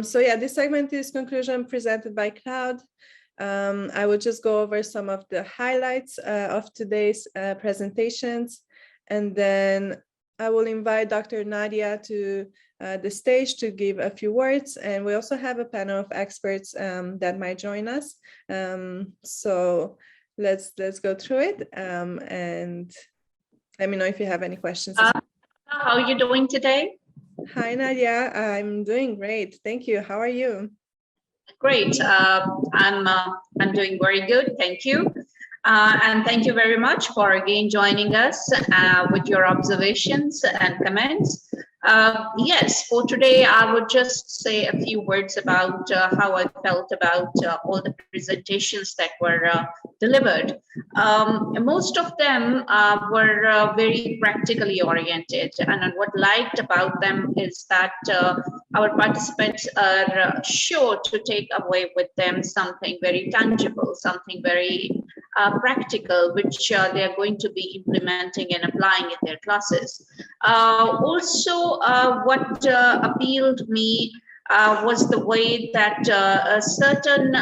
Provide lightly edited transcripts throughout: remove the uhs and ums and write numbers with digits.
So yeah, this segment is conclusion presented by Cloud. I will just go over some of the highlights of today's presentations, and then I will invite Dr. Nadia to the stage to give a few words, and we also have a panel of experts that might join us. So let's go through it, and let me know if you have any questions. How are you doing today? Hi, Nadia. I'm doing great. Thank you. How are you? Great. I'm doing very good. Thank you. And thank you very much for again joining us with your observations and comments. Yes, for today, I would just say a few words about how I felt about all the presentations that were delivered. Most of them were very practically oriented, and what I liked about them is that our participants are sure to take away with them something very tangible, something very practical, which they are going to be implementing and applying in their classes. Also, what appealed me was the way that certain,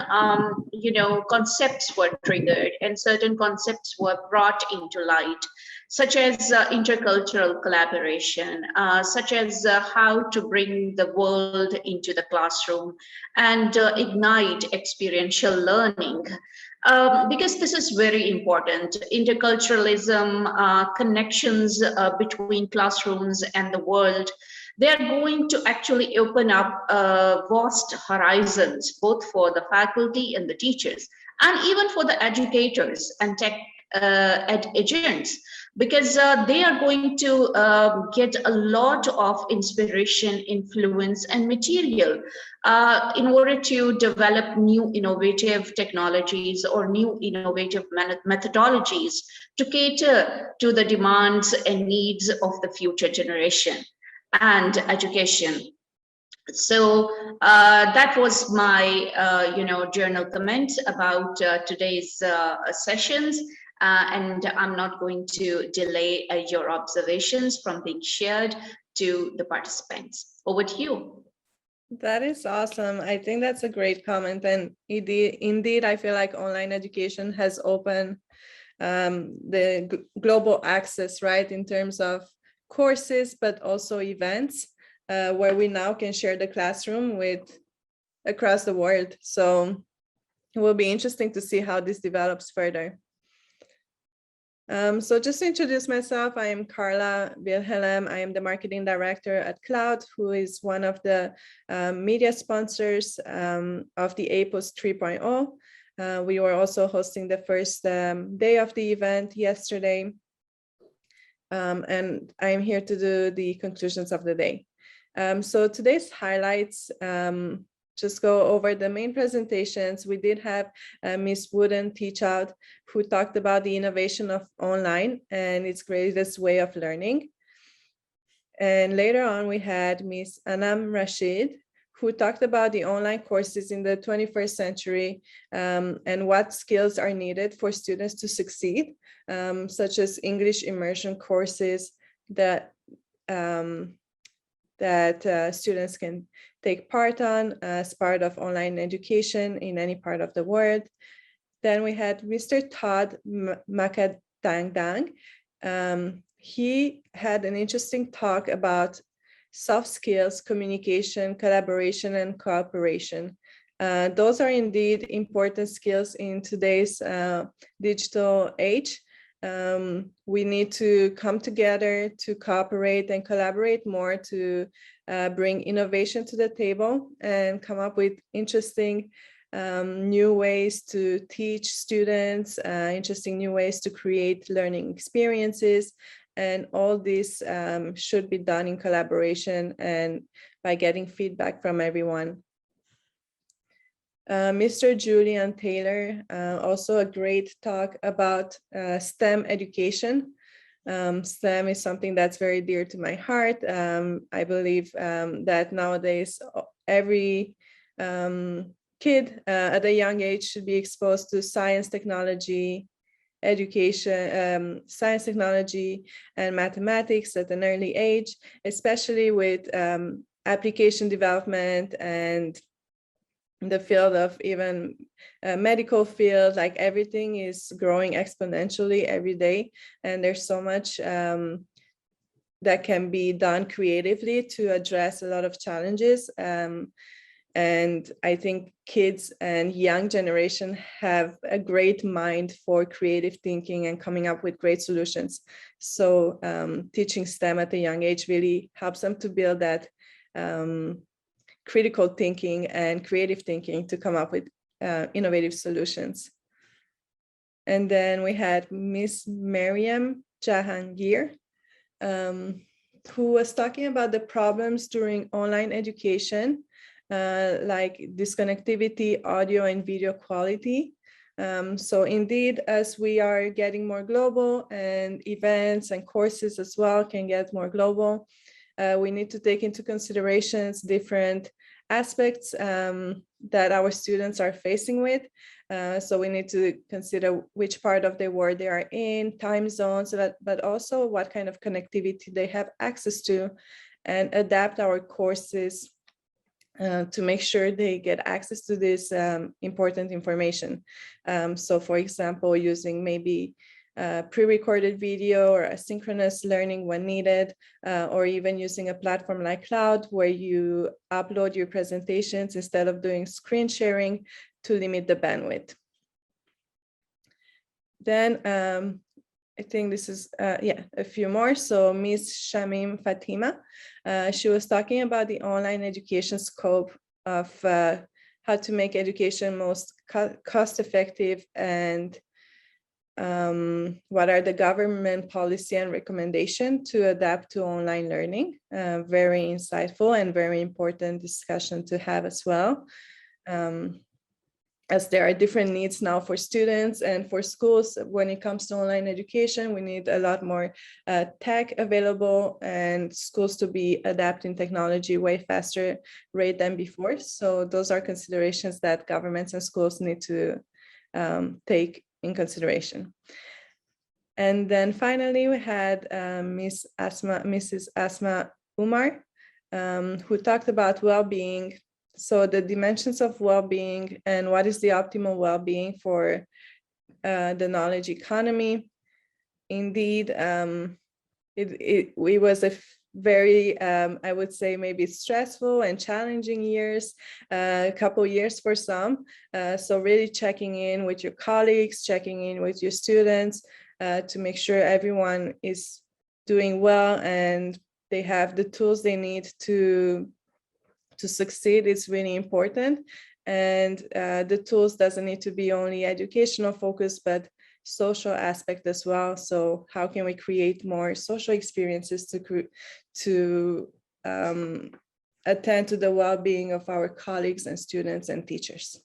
concepts were triggered and certain concepts were brought into light, such as intercultural collaboration, such as how to bring the world into the classroom and ignite experiential learning. Because this is very important. Interculturalism, connections between classrooms and the world, they are going to actually open up vast horizons, both for the faculty and the teachers, and even for the educators and tech agents, because they are going to get a lot of inspiration, influence, and material in order to develop new innovative technologies or new innovative methodologies to cater to the demands and needs of the future generation and education. So that was my, journal comment about today's sessions. And I'm not going to delay your observations from being shared to the participants. Over to you. That is awesome. I think that's a great comment. And indeed, I feel like online education has opened the global access, right, in terms of courses, but also events where we now can share the classroom with across the world. So it will be interesting to see how this develops further. So just to introduce myself, I am Karla Vilhelem. I am the marketing director at Cloud, who is one of the media sponsors of the APOES 3.0. We were also hosting the first day of the event yesterday. And I'm here to do the conclusions of the day. So today's highlights, just go over the main presentations. We did have Ms. Wooden teach out, who talked about the innovation of online and its greatest way of learning. And later on, we had Ms. Anam Rashid, who talked about the online courses in the 21st century and what skills are needed for students to succeed, such as English immersion courses that students can take part on as part of online education in any part of the world. Then we had Mr. Todd Makadangdang. He had an interesting talk about soft skills, communication, collaboration, and cooperation. Those are indeed important skills in today's digital age. We need to come together to cooperate and collaborate more to bring innovation to the table and come up with interesting new ways to teach students, interesting new ways to create learning experiences. And all this should be done in collaboration and by getting feedback from everyone. Mr. Julian Taylor, also a great talk about STEM education. STEM is something that's very dear to my heart. I believe that nowadays every kid at a young age should be exposed to science, technology, education, science, technology, and mathematics at an early age, especially with application development and the field of even medical field. Like everything is growing exponentially every day, and there's so much that can be done creatively to address a lot of challenges. And I think kids and young generation have a great mind for creative thinking and coming up with great solutions. So teaching STEM at a young age really helps them to build that critical thinking and creative thinking to come up with innovative solutions. And then we had Miss Mariam Jahangir, who was talking about the problems during online education, like disconnectivity, audio and video quality. So indeed, as we are getting more global and events and courses as well can get more global, we need to take into considerations different aspects that our students are facing with. So we need to consider which part of the world they are in, time zones, but also what kind of connectivity they have access to, and adapt our courses to make sure they get access to this important information. So for example, using maybe pre-recorded video or asynchronous learning when needed, or even using a platform like Cloud where you upload your presentations instead of doing screen sharing to limit the bandwidth. Then I think this is, a few more. So Ms. Shamim Fatima, she was talking about the online education scope of how to make education most cost-effective and what are the government policy and recommendation to adapt to online learning. Very insightful and very important discussion to have as well. As there are different needs now for students and for schools when it comes to online education, we need a lot more tech available and schools to be adapting technology way faster rate than before. So those are considerations that governments and schools need to take in consideration. And then finally, we had Mrs. Asma Umar, who talked about well-being. So the dimensions of well-being and what is the optimal well-being for the knowledge economy. Indeed, it was a very, I would say, maybe stressful and challenging years, a couple years for some. So really checking in with your colleagues, checking in with your students to make sure everyone is doing well and they have the tools they need to succeed is really important. And the tools doesn't need to be only educational focus, but social aspect as well. So how can we create more social experiences to attend to the well-being of our colleagues and students and teachers?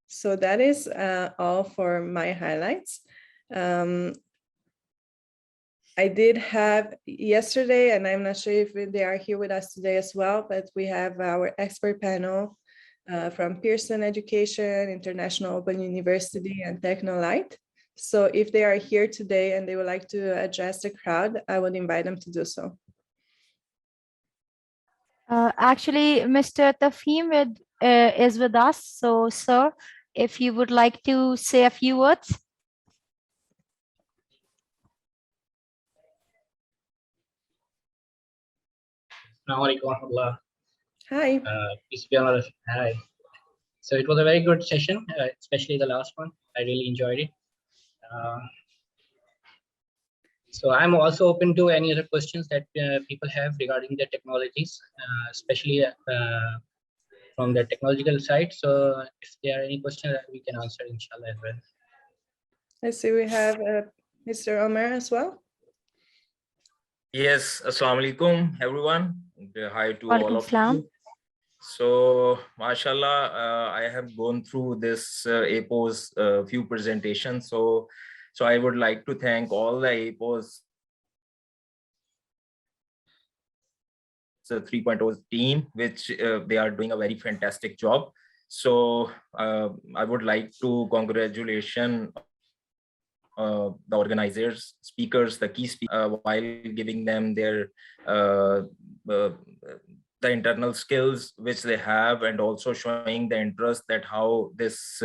So that is all for my highlights. I did have yesterday, and I'm not sure if they are here with us today as well, but we have our expert panel from Pearson Education, International Open University, and Technolite. So if they are here today and they would like to address the crowd, I would invite them to do so. Actually, Mr. Tafhim is with us. So, sir, if you would like to say a few words. Hi. Peace be on all. Hi. So it was a very good session, especially the last one. I really enjoyed it. So I'm also open to any other questions that people have regarding the technologies, especially from the technological side. So if there are any questions that we can answer, inshallah, as well. I see we have Mr. Omer as well. Yes, assalamu alaikum, everyone. Hi to all of Salam. you. So, mashallah, I have gone through this APOES few presentations. So I would like to thank all the APOES 3.0 team, which they are doing a very fantastic job. So I would like to congratulate the organizers, speakers, the key speakers, while giving them their the internal skills which they have, and also showing the interest that how this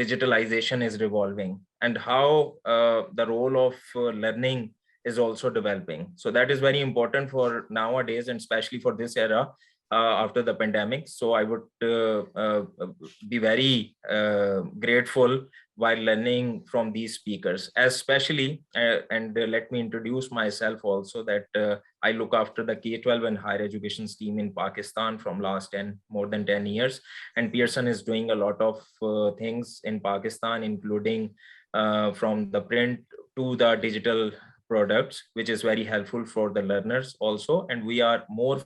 digitalization is revolving, and how the role of learning is also developing. So that is very important for nowadays, and especially for this era after the pandemic. So I would be very grateful while learning from these speakers, especially, and let me introduce myself also, that I look after the K-12 and higher education team in Pakistan from last more than 10 years. And Pearson is doing a lot of things in Pakistan, including from the print to the digital products, which is very helpful for the learners also. And we are more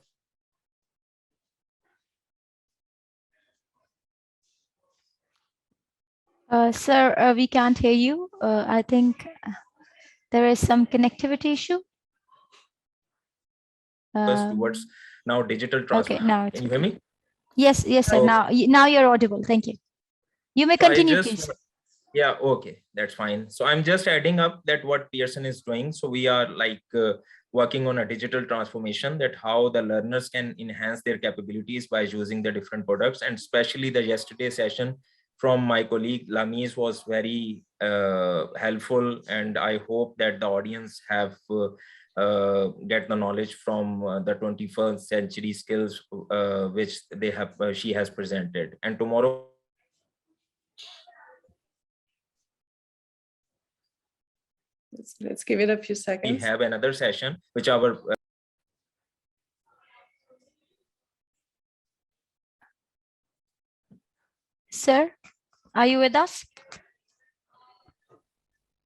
Sir, we can't hear you. I think there is some connectivity issue. towards now digital transfer. Okay, now it's Can you hear me? Yes, yes, sir. Okay. Now you're audible. Thank you. You may So continue, please. Yeah, okay, that's fine. So I'm just adding up that what Pearson is doing. So we are like working on a digital transformation, that how the learners can enhance their capabilities by using the different products. And especially the yesterday session from my colleague Lamis was very helpful. And I hope that the audience have get the knowledge from the 21st century skills which they have she has presented. And tomorrow let's give it a few seconds. we have another session which our Sir, are you with us?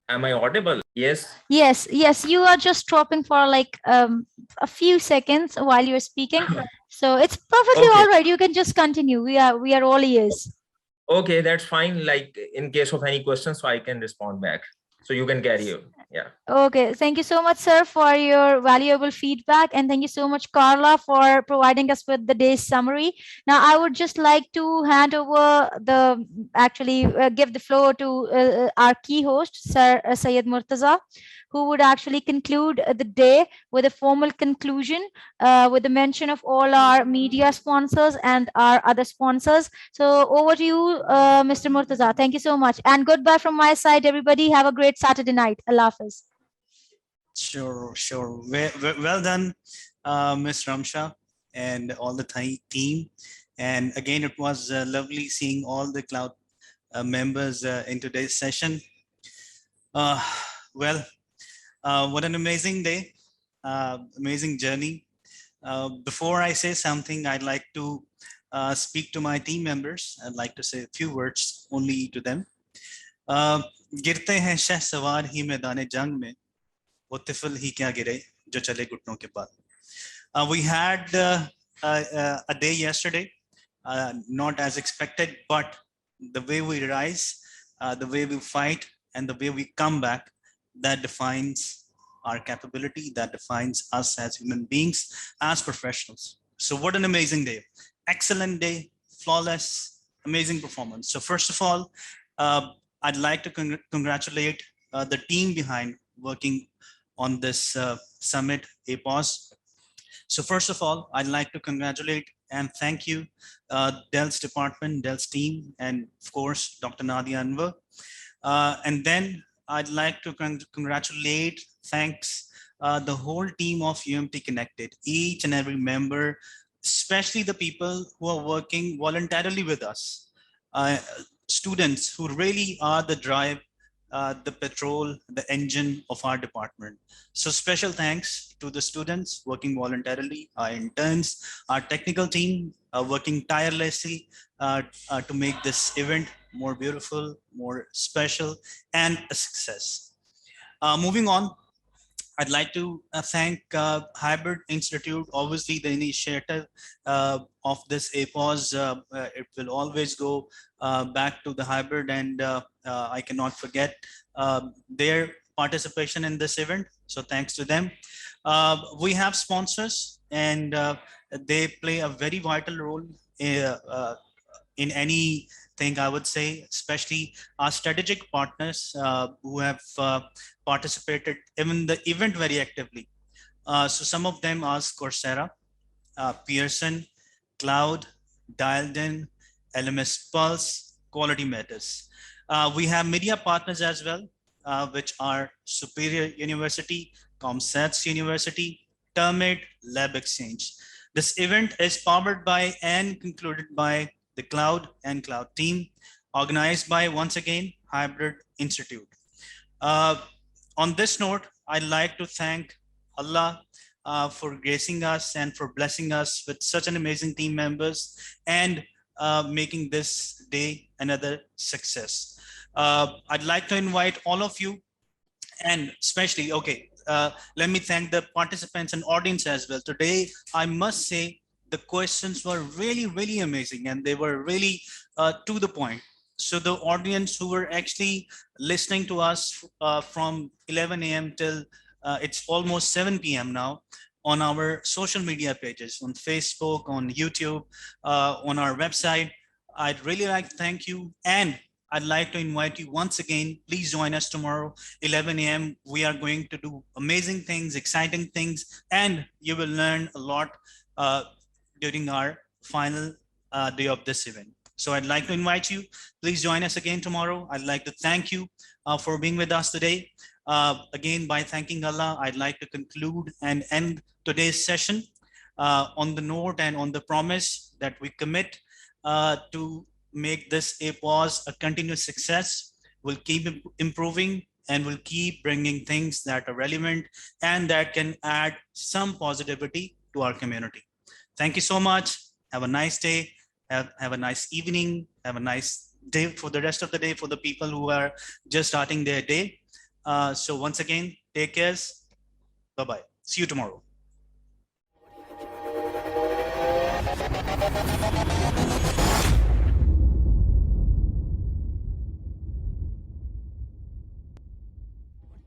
Am I audible? Yes. Yes, yes, you are just dropping for like a few seconds while you're speaking. So it's perfectly Okay. all right. You can just continue. We are all ears. Okay, that's fine. Like in case of any questions, so I can respond back. So you can carry on. Yeah. Okay, thank you so much, sir, for your valuable feedback. And thank you so much, Karla, for providing us with the day's summary. Now, I would just like to hand over give the floor to our key host, Sir Syed Murtaza, who would actually conclude the day with a formal conclusion with the mention of all our media sponsors and our other sponsors. So over to you, Mr. Murtaza. Thank you so much. And goodbye from my side, everybody. Have a great Saturday night. Allah Hafiz. Sure. Well done, Ms. Ramsha and all the team. And again, it was lovely seeing all the cloud members in today's session. What an amazing day, amazing journey. Before I say something, I'd like to speak to my team members. I'd like to say a few words only to them. गिरते हैं शहसवार ही मैदान जंग में वो तिफल ही क्या गिरे जो चले घुटनों के बाद. We had a day yesterday, not as expected, but the way we rise, the way we fight, and the way we come back, that defines our capability, that defines us as human beings, as professionals. So what an amazing day. Excellent day, flawless, amazing performance. So first of all, I'd like to congratulate the team behind working on this summit, APOES. So first of all, I'd like to congratulate and thank you, Dell's department, Dell's team, and of course, Dr. Nadia Anwar. And then I'd like to congratulate, thanks the whole team of UMT-CONNECTED, each and every member, especially the people who are working voluntarily with us. Students who really are the drive, the petrol, the engine of our department. So special thanks to the students working voluntarily, our interns, our technical team working tirelessly to make this event more beautiful, more special, and a success. Moving on, I'd like to thank Hybrid Institute, obviously the initiative of this APOES. It will always go back to the Hybrid, and I cannot forget their participation in this event. So thanks to them. We have sponsors, and they play a very vital role in anything, I would say, especially our strategic partners who have participated in the event very actively. So some of them are Coursera, Pearson, Cloud, Dialed In, LMS Pulse, Quality Matters. We have media partners as well, which are Superior University, ComSats University, Termate, Lab Exchange. This event is powered by and concluded by the Cloud and Cloud team, organized by, once again, Hybrid Institute. On this note, I'd like to thank Allah for gracing us and for blessing us with such an amazing team members and making this day another success. I'd like to invite all of you, and especially, let me thank the participants and audience as well. Today, I must say the questions were really, really amazing, and they were really to the point. So the audience who were actually listening to us from 11 a.m. till it's almost 7 p.m. now on our social media pages, on Facebook, on YouTube, on our website, I'd really like to thank you. And I'd like to invite you once again, please join us tomorrow, 11 a.m. We are going to do amazing things, exciting things, and you will learn a lot during our final day of this event. So I'd like to invite you, please join us again tomorrow. I'd like to thank you for being with us today. Again, by thanking Allah, I'd like to conclude and end today's session on the note and on the promise that we commit to make this APOES a continuous success. We'll keep improving and we'll keep bringing things that are relevant and that can add some positivity to our community. Thank you so much. Have a nice day. Have a nice evening. Have a nice day for the rest of the day for the people who are just starting their day. So once again, take care. Bye-bye. See you tomorrow.